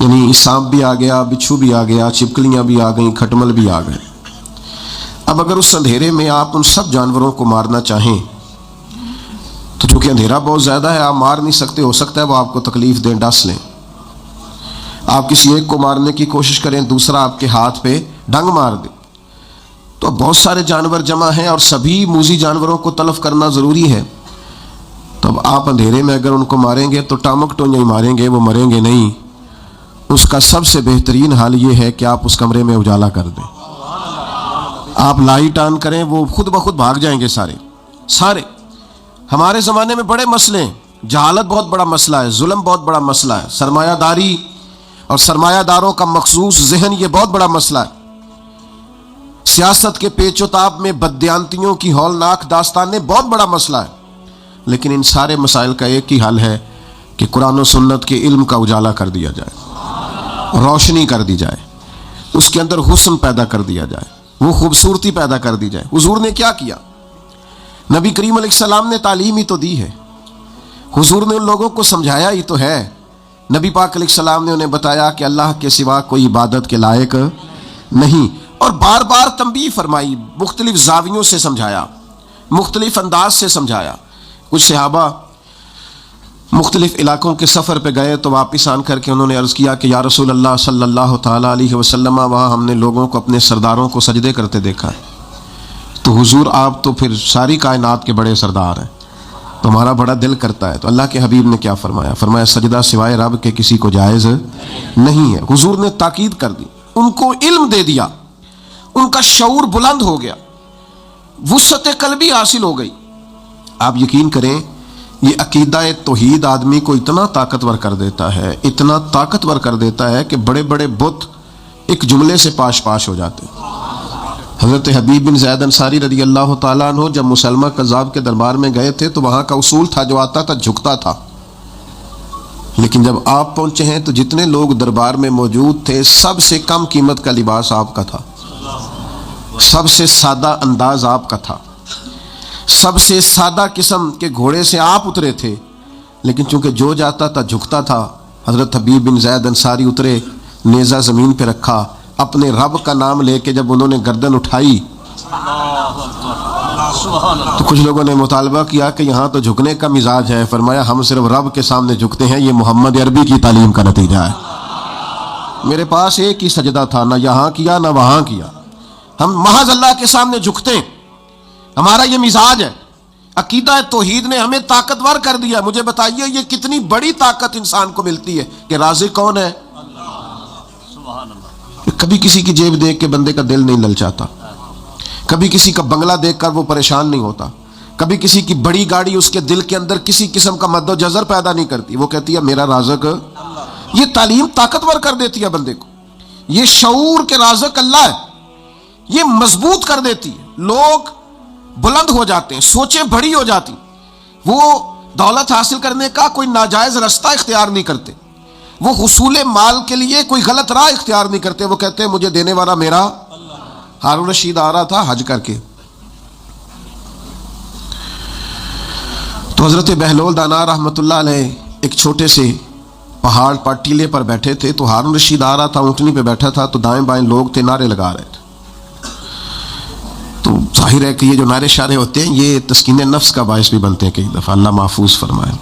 یعنی سانپ بھی آ گیا، بچھو بھی آ گیا، چھپکلیاں بھی آ گئیں، کھٹمل بھی آ گئے۔ اب اگر اس اندھیرے میں آپ ان سب جانوروں کو مارنا چاہیں تو چونکہ اندھیرا بہت زیادہ ہے آپ مار نہیں سکتے، ہو سکتا ہے وہ آپ کو تکلیف دیں، ڈس لیں۔ آپ کسی ایک کو مارنے کی کوشش کریں، دوسرا آپ کے ہاتھ پہ ڈنگ مار دے، تو اب بہت سارے جانور جمع ہیں اور سبھی موذی جانوروں کو تلف کرنا ضروری ہے۔ تو اب آپ اندھیرے میں اگر ان کو ماریں گے تو ٹامک ٹونجا ہی ماریں گے، وہ مریں گے نہیں۔ اس کا سب سے بہترین حال یہ ہے کہ آپ اس کمرے میں اجالا کر دیں، آپ لائٹ آن کریں، وہ خود بخود بھاگ جائیں گے سارے۔ ہمارے زمانے میں بڑے مسئلے ہیں، جہالت بہت بڑا مسئلہ ہے، ظلم بہت بڑا مسئلہ ہے، سرمایہ داری اور سرمایہ داروں کا مخصوص ذہن یہ بہت بڑا مسئلہ ہے، سیاست کے پیچ و تاب میں بددیانتیوں کی ہولناک داستانیں بہت بڑا مسئلہ ہے۔ لیکن ان سارے مسائل کا ایک ہی حل ہے کہ قرآن و سنت کے علم کا اجالا کر دیا جائے، روشنی کر دی جائے، اس کے اندر حسن پیدا کر دیا جائے، وہ خوبصورتی پیدا کر دی جائے۔ حضور نے کیا کیا؟ نبی کریم علیہ السلام نے تعلیم ہی تو دی ہے، حضور نے ان لوگوں کو سمجھایا ہی تو ہے۔ نبی پاک علیہ السلام نے انہیں بتایا کہ اللہ کے سوا کوئی عبادت کے لائق نہیں، اور بار بار تنبیہ فرمائی، مختلف زاویوں سے سمجھایا، مختلف انداز سے سمجھایا۔ کچھ صحابہ مختلف علاقوں کے سفر پہ گئے تو واپس آن کر کے انہوں نے عرض کیا کہ یا رسول اللہ صلی اللہ تعالیٰ علیہ وسلم، وہاں ہم نے لوگوں کو اپنے سرداروں کو سجدے کرتے دیکھا ہے۔ تو حضور آپ تو پھر ساری کائنات کے بڑے سردار ہیں، تو ہمارا بڑا دل کرتا ہے۔ تو اللہ کے حبیب نے کیا فرمایا؟ فرمایا سجدہ سوائے رب کے کسی کو جائز نہیں ہے۔ حضور نے تاکید کر دی، ان کو علم دے دیا، ان کا شعور بلند ہو گیا، وسعت قلبی حاصل ہو گئی۔ آپ یقین کریں یہ عقیدہ توحید آدمی کو اتنا طاقتور کر دیتا ہے، اتنا طاقتور کر دیتا ہے کہ بڑے بڑے بت ایک جملے سے پاش پاش ہو جاتے ہیں۔ حضرت حبیب بن زید انصاری رضی اللہ تعالیٰ عنہ جب مسلمہ کذاب کے دربار میں گئے تھے تو وہاں کا اصول تھا جو آتا تھا جھکتا تھا، لیکن جب آپ پہنچے ہیں تو جتنے لوگ دربار میں موجود تھے سب سے کم قیمت کا لباس آپ کا تھا، سب سے سادہ انداز آپ کا تھا، سب سے سادہ قسم کے گھوڑے سے آپ اترے تھے، لیکن چونکہ جو جاتا تھا جھکتا تھا۔ حضرت حبیب بن زید انصاری اترے، نیزہ زمین پہ رکھا، اپنے رب کا نام لے کے جب انہوں نے گردن اٹھائی تو کچھ لوگوں نے مطالبہ کیا کہ یہاں تو جھکنے کا مزاج ہے۔ فرمایا ہم صرف رب کے سامنے جھکتے ہیں، یہ محمد عربی کی تعلیم کا نتیجہ ہے۔ میرے پاس ایک ہی سجدہ تھا، نہ یہاں کیا نہ وہاں کیا، ہم محض اللہ کے سامنے جھکتے ہیں، ہمارا یہ مزاج ہے۔ عقیدہ توحید نے ہمیں طاقتور کر دیا۔ مجھے بتائیے یہ کتنی بڑی طاقت انسان کو ملتی ہے کہ رازق کون ہے؟ کبھی کسی کی جیب دیکھ کے بندے کا دل نہیں للچاتا، کبھی کسی کا بنگلہ دیکھ کر وہ پریشان نہیں ہوتا، کبھی کسی کی بڑی گاڑی اس کے دل کے اندر کسی قسم کا مد و جزر پیدا نہیں کرتی، وہ کہتی ہے میرا رازق۔ یہ تعلیم طاقتور کر دیتی ہے بندے کو، یہ شعور کے رازق اللہ ہے، یہ مضبوط کر دیتی ہے، لوگ بلند ہو جاتے ہیں، سوچیں بڑی ہو جاتی، وہ دولت حاصل کرنے کا کوئی ناجائز رستہ اختیار نہیں کرتے، وہ حصول مال کے لیے کوئی غلط راہ اختیار نہیں کرتے، وہ کہتے ہیں مجھے دینے والا میرا۔ ہارون رشید آ رہا تھا حج کر کے، تو حضرت بہلول دانا رحمۃ اللہ علیہ ایک چھوٹے سے پہاڑ پر ٹیلے پر بیٹھے تھے، تو ہارون رشید آ رہا تھا، اونٹنی پہ بیٹھا تھا، تو دائیں بائیں لوگ تھے نعرے لگا رہے تھے۔ تو ظاہر ہے کہ یہ جو نعرے شعرے ہوتے ہیں یہ تسکین نفس کا باعث بھی بنتے ہیں، کئی دفعہ اللہ محفوظ فرمائے۔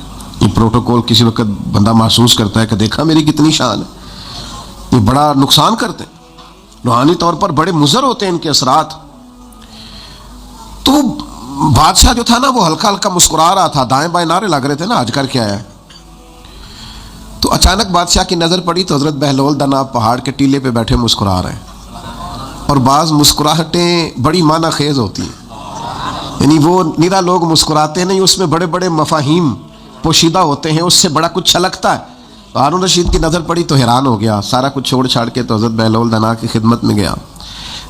یہ پروٹوکول کسی وقت بندہ محسوس کرتا ہے کہ دیکھا میری کتنی شان ہے، یہ بڑا نقصان کرتے ہیں، روحانی طور پر بڑے مضر ہوتے ہیں ان کے اثرات۔ تو بادشاہ جو تھا نا وہ ہلکا ہلکا مسکرا رہا تھا، دائیں بائیں نعرے لگ رہے تھے نا حج کر کے آیا ہے۔ تو اچانک بادشاہ کی نظر پڑی تو حضرت بہلول دانا پہاڑ کے ٹیلے پہ بیٹھے مسکرا رہے ہیں، اور بعض مسکراہٹیں بڑی معنی خیز ہوتی ہیں، یعنی وہ نرا لوگ مسکراتے نہیں، اس میں بڑے بڑے مفاہیم پوشیدہ ہوتے ہیں، اس سے بڑا کچھ چھلکتا ہے۔ تو ہارون رشید کی نظر پڑی تو حیران ہو گیا، سارا کچھ چھوڑ چھاڑ کے تو حضرت بہلول دانا کی خدمت میں گیا،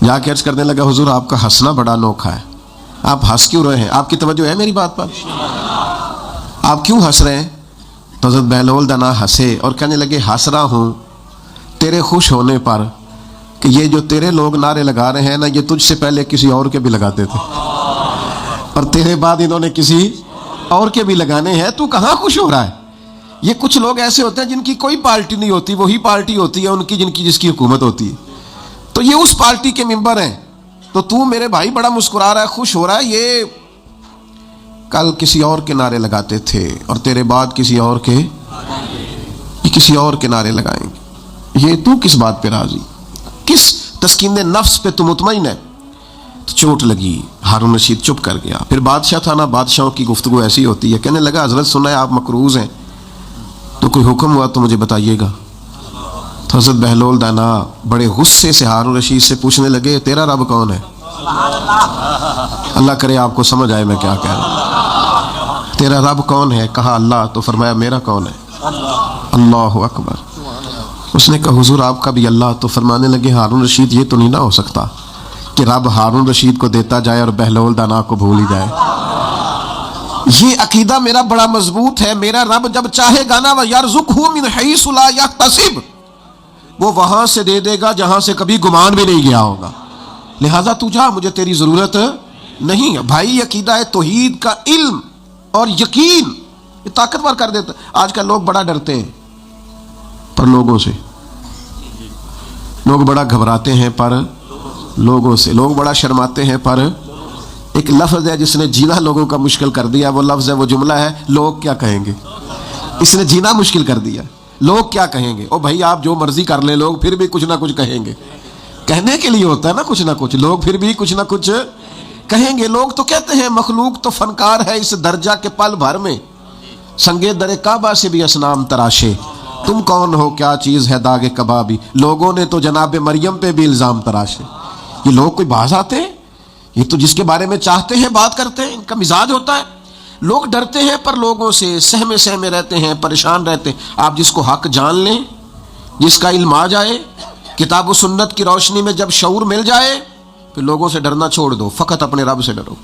جا کے عرض کرنے لگا حضور آپ کا ہنسنا بڑا انوکھا ہے، آپ ہنس کیوں رہے ہیں؟ آپ کی توجہ ہے میری بات پر؟ آپ کیوں ہنس رہے ہیں؟ تو حضرت بہلول دانا ہنسے اور کہنے لگے ہنس رہا ہوں تیرے خوش ہونے پر کہ یہ جو تیرے لوگ نعرے لگا رہے ہیں نا، یہ تجھ سے پہلے کسی اور کے بھی لگاتے تھے، اور تیرے بعد انہوں نے کسی اور کے بھی لگانے ہیں، تو کہاں خوش ہو رہا ہے؟ یہ کچھ لوگ ایسے ہوتے ہیں جن کی کوئی پارٹی نہیں ہوتی، وہی پارٹی ہوتی ہے ان کی جس کی حکومت ہوتی ہے، تو یہ اس پارٹی کے ممبر ہیں، تو میرے بھائی بڑا مسکرا رہا ہے، خوش ہو رہا ہے، یہ کل کسی اور کے نعرے لگاتے تھے اور تیرے بعد کسی اور کے نعرے لگائیں گے، یہ تو کس بات پہ راضی؟ کس تسکین نفس پہ تو مطمئن ہے؟ تو چوٹ لگی، ہارون رشید چپ کر گیا۔ پھر بادشاہ تھا نا، بادشاہوں کی گفتگو ایسی ہوتی ہے، کہنے لگا حضرت سنا ہے آپ مقروض ہیں، تو کوئی حکم ہوا تو مجھے بتائیے گا۔ تو حضرت بہلول دانا بڑے غصے سے ہارون رشید سے پوچھنے لگے تیرا رب کون ہے؟ اللہ کرے آپ کو سمجھ آئے میں کیا کہہ رہا ہوں۔ تیرا رب کون ہے؟ کہا اللہ۔ تو فرمایا میرا کون ہے؟ اللہ اکبر۔ اس نے کہا حضور آپ کا بھی اللہ۔ تو فرمانے لگے ہارون رشید یہ تو نہیں نہ ہو سکتا کہ رب ہارون رشید کو دیتا جائے اور بہلول دانا کو بھول ہی جائے۔ یہ عقیدہ میرا بڑا مضبوط ہے، میرا رب جب چاہے گا نا وَيَرْزُقْهُ مِنْ حَيْثُ لَا يَحْتَسِبُ، وہ وہاں سے دے دے گا جہاں سے کبھی گمان بھی نہیں گیا ہوگا، لہٰذا تو جا، مجھے تیری ضرورت نہیں ہے۔ بھائی عقیدہ توحید کا علم اور یقین یہ طاقتور کر دیتا۔ آج کل لوگ بڑا ڈرتے ہیں پر لوگوں سے، لوگ بڑا گھبراتے ہیں پر لوگوں سے، لوگ بڑا شرماتے ہیں پر ایک لفظ ہے جس نے جینا لوگوں کا مشکل کر دیا، وہ لفظ ہے، وہ جملہ ہے لوگ کیا کہیں گے۔ اس نے جینا مشکل کر دیا، لوگ کیا کہیں گے۔ او بھائی آپ جو مرضی کر لیں، لوگ پھر بھی کچھ نہ کچھ کہیں گے، کہنے کے لیے ہوتا ہے نا کچھ نہ کچھ، لوگ پھر بھی کچھ نہ کچھ کہیں گے۔ لوگ تو کہتے ہیں مخلوق تو فنکار ہے اس درجہ کے پل بھر میں، سنگے در کعبہ سے بھی اصنام تراشے، تم کون ہو کیا چیز ہے داغ کبابی، لوگوں نے تو جناب مریم پہ بھی الزام تراشے۔ یہ لوگ کوئی باز آتے ہیں؟ یہ تو جس کے بارے میں چاہتے ہیں بات کرتے ہیں، ان کا مزاج ہوتا ہے۔ لوگ ڈرتے ہیں پر لوگوں سے، سہمے رہتے ہیں، پریشان رہتے ہیں۔ آپ جس کو حق جان لیں، جس کا علم آ جائے، کتاب و سنت کی روشنی میں جب شعور مل جائے، پھر لوگوں سے ڈرنا چھوڑ دو، فقط اپنے رب سے ڈرو۔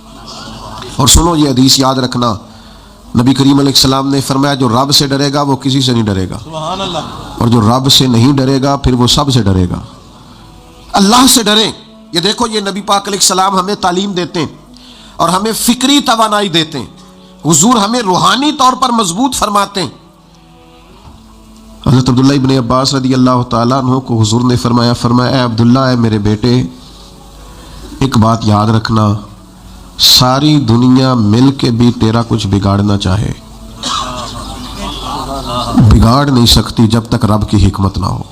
اور سنو یہ حدیث یاد رکھنا، نبی کریم علیہ السلام نے فرمایا جو رب سے ڈرے گا وہ کسی سے نہیں ڈرے گا، اور جو رب سے نہیں ڈرے گا پھر وہ سب سے ڈرے گا۔ اللہ سے ڈریں۔ یہ دیکھو یہ نبی پاک علیہ السلام ہمیں تعلیم دیتے ہیں اور ہمیں فکری توانائی دیتے ہیں، حضور ہمیں روحانی طور پر مضبوط فرماتے ہیں۔ حضرت عبداللہ ابن عباس رضی اللہ تعالیٰ عنہ کو حضور نے فرمایا اے عبداللہ، اے میرے بیٹے، ایک بات یاد رکھنا، ساری دنیا مل کے بھی تیرا کچھ بگاڑنا چاہے، بگاڑ نہیں سکتی جب تک رب کی حکمت نہ ہو۔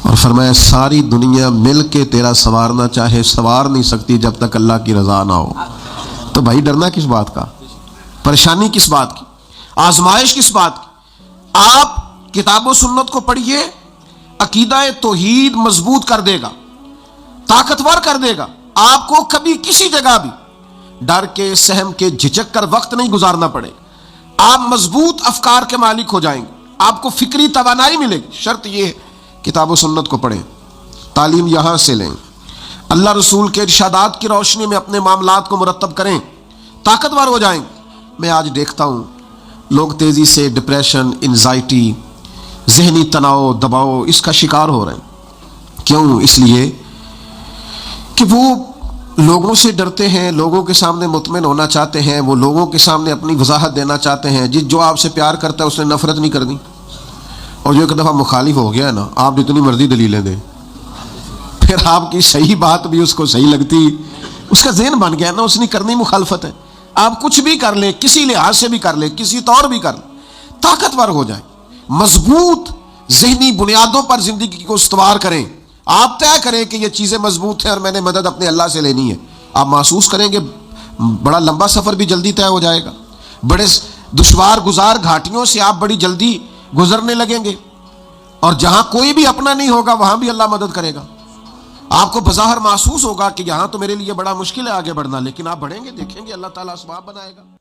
اور فرمایا ساری دنیا مل کے تیرا سنوارنا چاہے، سنوار نہیں سکتی جب تک اللہ کی رضا نہ ہو۔ تو بھائی ڈرنا کس بات کا؟ پریشانی کس بات کی؟ آزمائش کس بات کی؟ آپ کتاب و سنت کو پڑھیے، عقیدہ توحید مضبوط کر دے گا، طاقتور کر دے گا۔ آپ کو کبھی کسی جگہ بھی ڈر کے، سہم کے، جھجک کر وقت نہیں گزارنا پڑے گا۔ آپ مضبوط افکار کے مالک ہو جائیں گے، آپ کو فکری توانائی ملے گی۔ شرط یہ ہے کتاب و سنت کو پڑھیں، تعلیم یہاں سے لیں، اللہ رسول کے ارشادات کی روشنی میں اپنے معاملات کو مرتب کریں، طاقتور ہو جائیں گے۔ میں آج دیکھتا ہوں لوگ تیزی سے ڈپریشن، انزائٹی، ذہنی تناؤ، دباؤ، اس کا شکار ہو رہے ہیں۔ کیوں؟ اس لیے کہ وہ لوگوں سے ڈرتے ہیں، لوگوں کے سامنے مطمئن ہونا چاہتے ہیں، وہ لوگوں کے سامنے اپنی وضاحت دینا چاہتے ہیں۔ جو آپ سے پیار کرتا ہے اس نے نفرت نہیں کرنی، اور جو ایک دفعہ مخالف ہو گیا ہے نا، آپ جتنی مرضی دلیلیں دیں، پھر آپ کی صحیح بات بھی اس کو صحیح لگتی، اس کا ذہن بن گیا نا، اس نے کرنی مخالفت ہے۔ آپ کچھ بھی کر لیں، کسی لحاظ سے بھی کر لیں، کسی طور بھی کر لیں، طاقتور ہو جائیں، مضبوط ذہنی بنیادوں پر زندگی کو استوار کریں۔ آپ طے کریں کہ یہ چیزیں مضبوط ہیں اور میں نے مدد اپنے اللہ سے لینی ہے۔ آپ محسوس کریں گے بڑا لمبا سفر بھی جلدی طے ہو جائے گا، بڑے دشوار گزار گھاٹیوں سے آپ بڑی جلدی گزرنے لگیں گے، اور جہاں کوئی بھی اپنا نہیں ہوگا وہاں بھی اللہ مدد کرے گا۔ آپ کو بظاہر محسوس ہوگا کہ یہاں تو میرے لیے بڑا مشکل ہے آگے بڑھنا، لیکن آپ بڑھیں گے، دیکھیں گے اللہ تعالیٰ اسباب بنائے گا۔